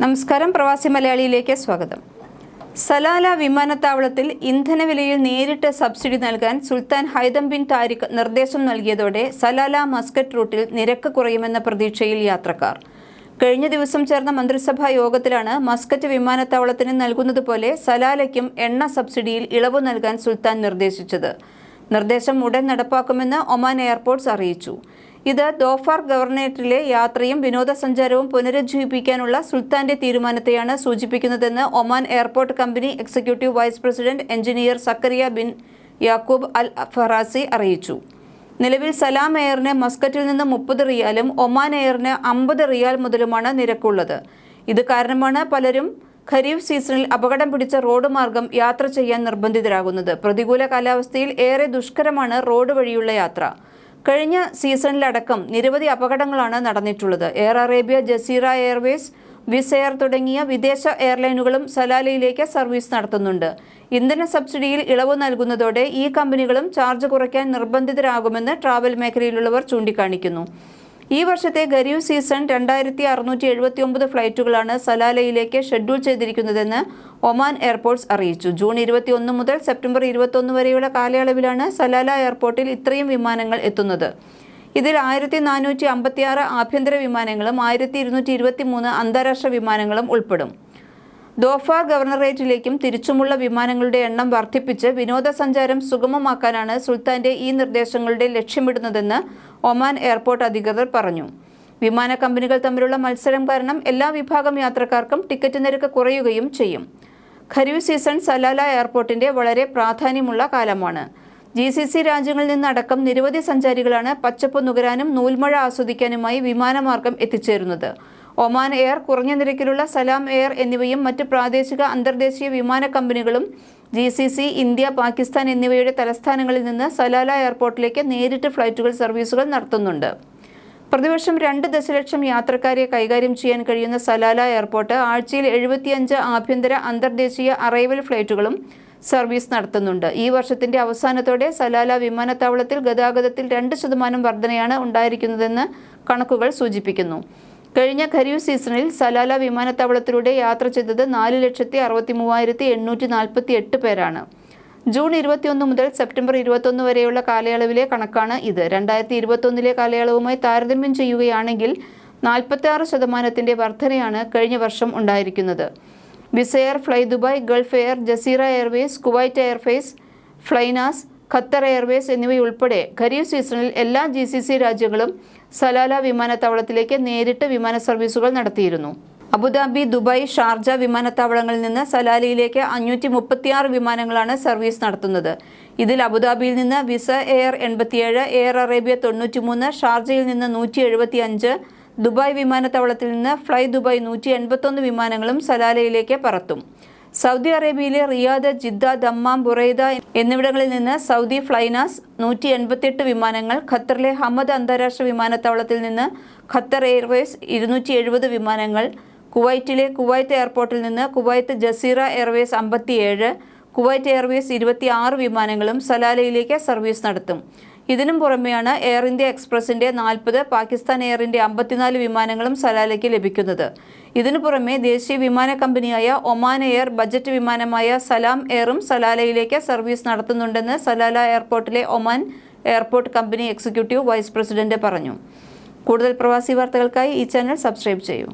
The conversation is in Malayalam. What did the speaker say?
നമസ്കാരം, പ്രവാസി മലയാളിയിലേക്ക് സ്വാഗതം. സലാല വിമാനത്താവളത്തിൽ ഇന്ധനവിലയിൽ നേരിട്ട് സബ്സിഡി നൽകാൻ സുൽത്താൻ ഹൈതം ബിൻ താരിഖ് നിർദ്ദേശം നൽകിയതോടെ സലാല മസ്കറ്റ് റൂട്ടിൽ നിരക്ക് കുറയുമെന്ന പ്രതീക്ഷയിൽ യാത്രക്കാർ. കഴിഞ്ഞ ദിവസം ചേർന്ന മന്ത്രിസഭാ യോഗത്തിലാണ് മസ്കറ്റ് വിമാനത്താവളത്തിന് നൽകുന്നതുപോലെ സലാലയ്ക്കും എണ്ണ സബ്സിഡിയിൽ ഇളവ് നൽകാൻ സുൽത്താൻ നിർദ്ദേശിച്ചത്. നിർദ്ദേശം ഉടൻ നടപ്പാക്കുമെന്ന് ഒമാൻ എയർപോർട്ട്സ് അറിയിച്ചു. ഇത് ദോഫാർ ഗവർണറേറ്റിലെ യാത്രയും വിനോദസഞ്ചാരവും പുനരുജ്ജീവിപ്പിക്കാനുള്ള സുൽത്താന്റെ തീരുമാനത്തെയാണ് സൂചിപ്പിക്കുന്നതെന്ന് Oman airport company executive vice president engineer Zakaria bin Yaqoob Al Farasi അറിയിച്ചു. നിലവിൽ സലാം എയറിന് മസ്കറ്റിൽ നിന്ന് 30 റിയാലും ഒമാൻ എയറിന് 50 റിയാൽ മുതലുമാണ് നിരക്കുള്ളത്. ഇത് കാരണമാണ് പലരും ഖരീഫ് സീസണിൽ അപകടം പിടിച്ച റോഡ് മാർഗം യാത്ര ചെയ്യാൻ നിർബന്ധിതരാകുന്നത്. പ്രതികൂല കാലാവസ്ഥയിൽ ഏറെ ദുഷ്കരമാണ് റോഡ് വഴിയുള്ള യാത്ര. കഴിഞ്ഞ സീസണിലടക്കം നിരവധി അപകടങ്ങളാണ് നടന്നിട്ടുള്ളത്. Air Arabia, Jazeera Airways, Wizz Air തുടങ്ങിയ വിദേശ എയർലൈനുകളും സലാലയിലേക്ക് സർവീസ് നടത്തുന്നുണ്ട്. ഇന്ധന സബ്സിഡിയിൽ ഇളവ് നൽകുന്നതോടെ ഈ കമ്പനികളും ചാർജ് കുറയ്ക്കാൻ നിർബന്ധിതരാകുമെന്ന് ട്രാവൽ മേഖലയിലുള്ളവർ ചൂണ്ടിക്കാണിക്കുന്നു. ഈ വർഷത്തെ ഖരീഫ് സീസൺ 2679 ഫ്ലൈറ്റുകളാണ് സലാലയിലേക്ക് ഷെഡ്യൂൾ ചെയ്തിരിക്കുന്നതെന്ന് ഒമാൻ എയർപോർട്ട്സ് അറിയിച്ചു. ജൂൺ 21 മുതൽ സെപ്റ്റംബർ 21 വരെയുള്ള കാലയളവിലാണ് സലാല എയർപോർട്ടിൽ ഇത്രയും വിമാനങ്ങൾ എത്തുന്നത്. ഇതിൽ 1456 ആഭ്യന്തര വിമാനങ്ങളും 1223 അന്താരാഷ്ട്ര വിമാനങ്ങളും ഉൾപ്പെടും. ദോഫാർ ഗവർണറേറ്റിലേക്കും തിരിച്ചുമുള്ള വിമാനങ്ങളുടെ എണ്ണം വർദ്ധിപ്പിച്ച് വിനോദസഞ്ചാരം സുഗമമാക്കാനാണ് സുൽത്താന്റെ ഈ നിർദ്ദേശങ്ങളുടെ ലക്ഷ്യമിടുന്നതെന്ന് ഒമാൻ എയർപോർട്ട് അധികൃതർ പറഞ്ഞു. വിമാന കമ്പനികൾ തമ്മിലുള്ള മത്സരം കാരണം എല്ലാ വിഭാഗം യാത്രക്കാർക്കും ടിക്കറ്റ് നിരക്ക് കുറയുകയും ചെയ്യും. ഖരീഫ് സീസൺ സലാല എയർപോർട്ടിന്റെ വളരെ പ്രാധാന്യമുള്ള കാലമാണ്. GCC രാജ്യങ്ങളിൽ നിന്നടക്കം നിരവധി സഞ്ചാരികളാണ് പച്ചപ്പ് നുകരാനും നൂൽമഴ ആസ്വദിക്കാനുമായി വിമാനമാർഗം എത്തിച്ചേരുന്നത്. ഒമാൻ എയർ, കുറഞ്ഞ നിരക്കിലുള്ള സലാം എയർ എന്നിവയും മറ്റ് പ്രാദേശിക അന്തർദേശീയ വിമാന കമ്പനികളും GCC, ഇന്ത്യ, പാകിസ്ഥാൻ എന്നിവയുടെ തലസ്ഥാനങ്ങളിൽ നിന്ന് സലാല എയർപോർട്ടിലേക്ക് നേരിട്ട് ഫ്ലൈറ്റുകൾ സർവീസുകൾ നടത്തുന്നുണ്ട്. പ്രതിവർഷം 2 ദശലക്ഷം യാത്രക്കാരെ കൈകാര്യം ചെയ്യാൻ കഴിയുന്ന സലാല എയർപോർട്ട് ആഴ്ചയിൽ 75 ആഭ്യന്തര അന്തർദേശീയ അറൈവൽ ഫ്ലൈറ്റുകളും സർവീസ് നടത്തുന്നുണ്ട്. ഈ വർഷത്തിന്റെ അവസാനത്തോടെ സലാല വിമാനത്താവളത്തിൽ ഗതാഗതത്തിൽ 2% വർധനയാണ് ഉണ്ടായിരിക്കുന്നതെന്ന് കണക്കുകൾ സൂചിപ്പിക്കുന്നു. കഴിഞ്ഞ ഖരീഫ് സീസണിൽ സലാല വിമാനത്താവളത്തിലൂടെ യാത്ര ചെയ്തത് 4,63,848 പേരാണ്. ജൂൺ 21 മുതൽ സെപ്റ്റംബർ 21 വരെയുള്ള കാലയളവിലെ കണക്കാണ് ഇത്. 2021 കാലയളവുമായി താരതമ്യം ചെയ്യുകയാണെങ്കിൽ 46% വർധനയാണ് കഴിഞ്ഞ വർഷം ഉണ്ടായിരിക്കുന്നത്. Wizz Air, Fly Dubai, Gulf Air, Jazeera Airways, Kuwait Airways, flynas, Qatar Airways എന്നിവയുൾപ്പെടെ ഖരീഫ് സീസണിൽ എല്ലാ GCC രാജ്യങ്ങളും സലാല വിമാനത്താവളത്തിലേക്ക് നേരിട്ട് വിമാന സർവീസുകൾ നടത്തിയിരുന്നു. അബുദാബി, ദുബായ്, ഷാർജ വിമാനത്താവളങ്ങളിൽ നിന്ന് സലാലയിലേക്ക് 536 വിമാനങ്ങളാണ് സർവീസ് നടത്തുന്നത്. ഇതിൽ അബുദാബിയിൽ നിന്ന് വിസ എയർ 87, എയർ അറേബ്യ 93, ഷാർജയിൽ നിന്ന് 175, ദുബായ് വിമാനത്താവളത്തിൽ നിന്ന് ഫ്ലൈ ദുബായ് 181 വിമാനങ്ങളും സലാലയിലേക്ക് പറത്തും. സൗദി അറേബ്യയിലെ റിയാദ്, ജിദ്ദ, ദമ്മാം, ബുറൈദ എന്നിവിടങ്ങളിൽ നിന്ന് സൗദി ഫ്ലൈനാസ് 188 വിമാനങ്ങൾ, ഖത്തറിലെ ഹമദ് അന്താരാഷ്ട്ര വിമാനത്താവളത്തിൽ നിന്ന് ഖത്തർ എയർവേസ് 270 വിമാനങ്ങൾ, കുവൈറ്റിലെ കുവൈത്ത് എയർപോർട്ടിൽ നിന്ന് Kuwait Jazeera Airways 57, Kuwait Airways 26 വിമാനങ്ങളും സലാലയിലേക്ക് സർവീസ് നടത്തും. ഇതിനും പുറമെയാണ് എയർ ഇന്ത്യ എക്സ്പ്രസിന്റെ 40, പാകിസ്ഥാൻ എയറിന്റെ 54 വിമാനങ്ങളും സലാലയ്ക്ക് ലഭിക്കുന്നത്. ഇതിനു പുറമെ ദേശീയ വിമാന കമ്പനിയായ ഒമാൻ എയർ, ബജറ്റ് വിമാനമായ സലാം എയറും സലാലയിലേക്ക് സർവീസ് നടത്തുന്നുണ്ടെന്ന് സലാല എയർപോർട്ടിലെ Oman airport company executive vice president പറഞ്ഞു. കൂടുതൽ പ്രവാസി വാർത്തകൾക്കായി ഈ ചാനൽ സബ്സ്ക്രൈബ് ചെയ്യൂ.